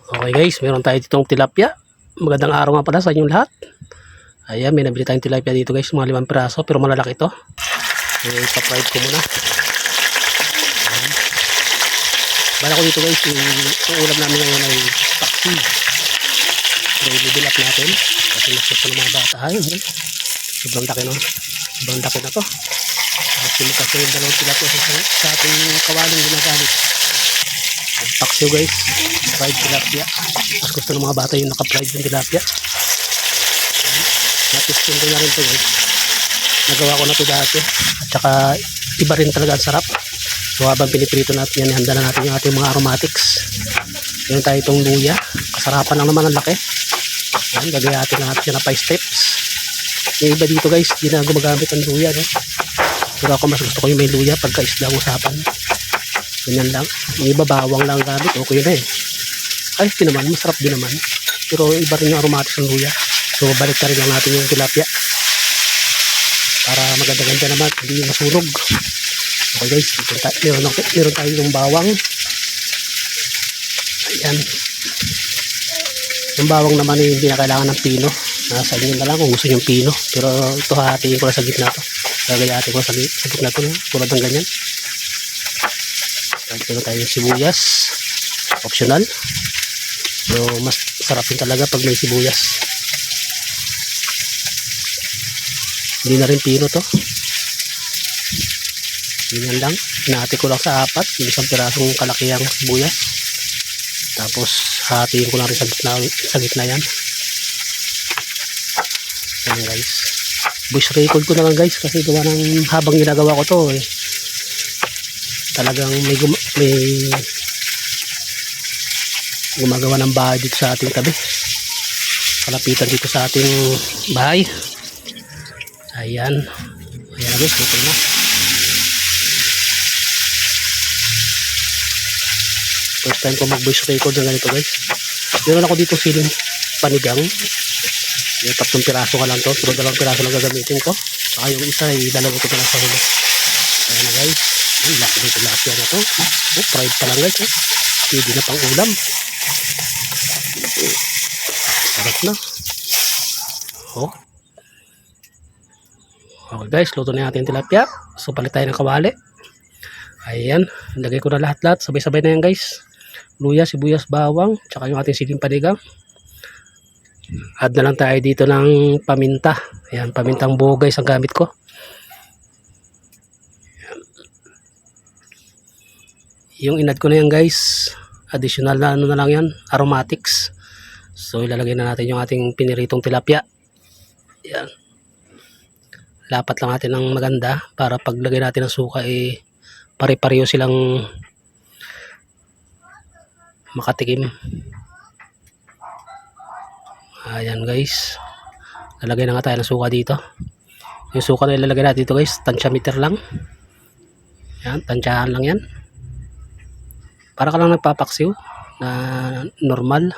Okay guys, meron tayo ditong tilapia. Magandang araw nga pala sa inyong lahat. Ayan, may nabili tayong tilapia dito guys, mga 5 piraso pero malalaki ito. Ipa-fried ko muna. Ayan. Bala ko dito guys, yung ulam namin ngayon ay paksi. So i-level up natin kasi nagsuso ng mga bata. Ayun, sobrang laki no. Sobrang laki na to. Kasi yung dalawang tilapia sa ating kawaling ginagamit. Paksiw guys, fried tilapia. Mas gusto ng mga bata yung naka-fried yung tilapia. Natistin ko na rin to guys. Nagawa ko na to dati. At saka iba rin talaga ang sarap. So habang piniprito natin yan, handa na natin yung ating mga aromatics. Meron tayo itong luya. Kasarapan lang naman ang laki. Yan, gagayatin natin siya na 5 steps. Yung iba dito guys, hindi na gumagamit ang luya. No? Pero ako mas gusto ko yung may luya pagka isda ang usapan. Ganyan lang. Yung iba bawang lang gamit. Okay na eh. Ayos din naman. Masarap din naman. Pero iba rin yung aromatics ng luya. So balik na rin lang natin yung tilapia. Para maganda-ganda naman. Hindi yung masunog. Okay guys. Meron tayo yung bawang. Ayan. Yung bawang naman hindi na kailangan ng pino. Nasa inyo na lang kung gusto nyo yung pino. Pero ito hatiin ko na sa gitna to. Gagayatin ko sa gitna to. Tulad ng ganyan. Meron tayong sibuyas, optional. So mas sarap din talaga pag may sibuyas. Hindi na rin pino to. Ganyan lang. Hinahati ko lang sa 4, yung isang pirasong kalakihang sibuyas. Tapos hatiin ko lang rin sa gitna yan. Yan guys. Voice record ko na lang guys kasi gawa ng habang ginagawa ko to eh. Talagang may gumagawa ng bahay dito sa ating tabi. Kalapitan dito sa ating bahay. Ayan. Ayan guys, okay na. First time ko mag voice record ng ganito guys. Meron ako dito siling panigang. Yung 3 piraso ka lang to. Pero 2 piraso lang gagamitin ko. Saka yung isa ilalagay ko na lang sa huli. Ayan na guys. Ang laki ng tilapia na to. Oh, fried pa lang guys. Pwede na pang ulam. Sarap na. Oh. Okay guys, luto na natin tilapia. So palit tayo ng kawali. Ayan. Lagay ko na lahat-lahat. Sabay-sabay na yan guys. Luya, sibuyas, bawang. Tsaka yung ating siling panigang. Add na lang tayo dito ng paminta. Ayan, pamintang buo guys ang gamit ko. Yung inad ko na yan guys, additional na ano na lang yan, aromatics. So ilalagay na natin yung ating piniritong tilapia. Yan. Lapat lang natin ng maganda para paglagay natin ng suka eh pare-pareho silang makatikim. Ayan guys. Lalagay na nga tayo ng suka dito. Yung suka na ilalagay natin dito guys, tansya meter lang. Yan, tansyahan lang yan. Para ka lang nagpapaksiw na normal.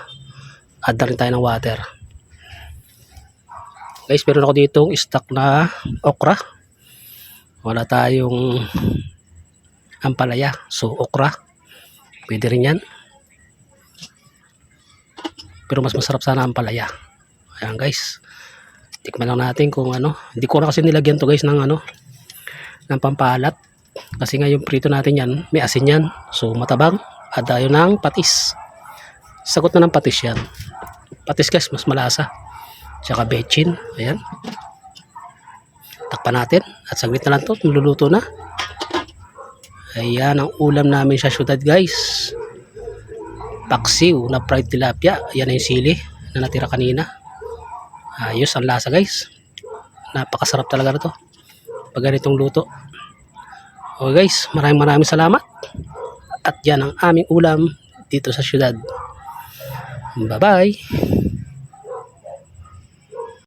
Add na rin tayo ng water. Guys, meron ako ditong stock na okra. Wala tayong ampalaya. So, okra. Pwede rin yan. Pero mas masarap sana ampalaya. Ayan guys. Tikman lang natin kung ano. Hindi ko na kasi nilagyan to guys ng ano. Ng pampalat. Kasi nga yung prito natin yan, may asin yan. So matabang. Add tayo ng patis. Sagot na ng patis yan. Patis guys, mas malasa. Tsaka bechin. Ayan. Takpan natin. At saglit na lang to. Niluluto na. Ayan ang ulam namin sa syudad guys. Paksiw na fried tilapia. Ayan na yung sili na natira kanina. Ayos ang lasa guys. Napakasarap talaga na to. Pag ganitong luto. Okay guys, maraming salamat. At yan ang aming ulam dito sa syudad. Bye bye.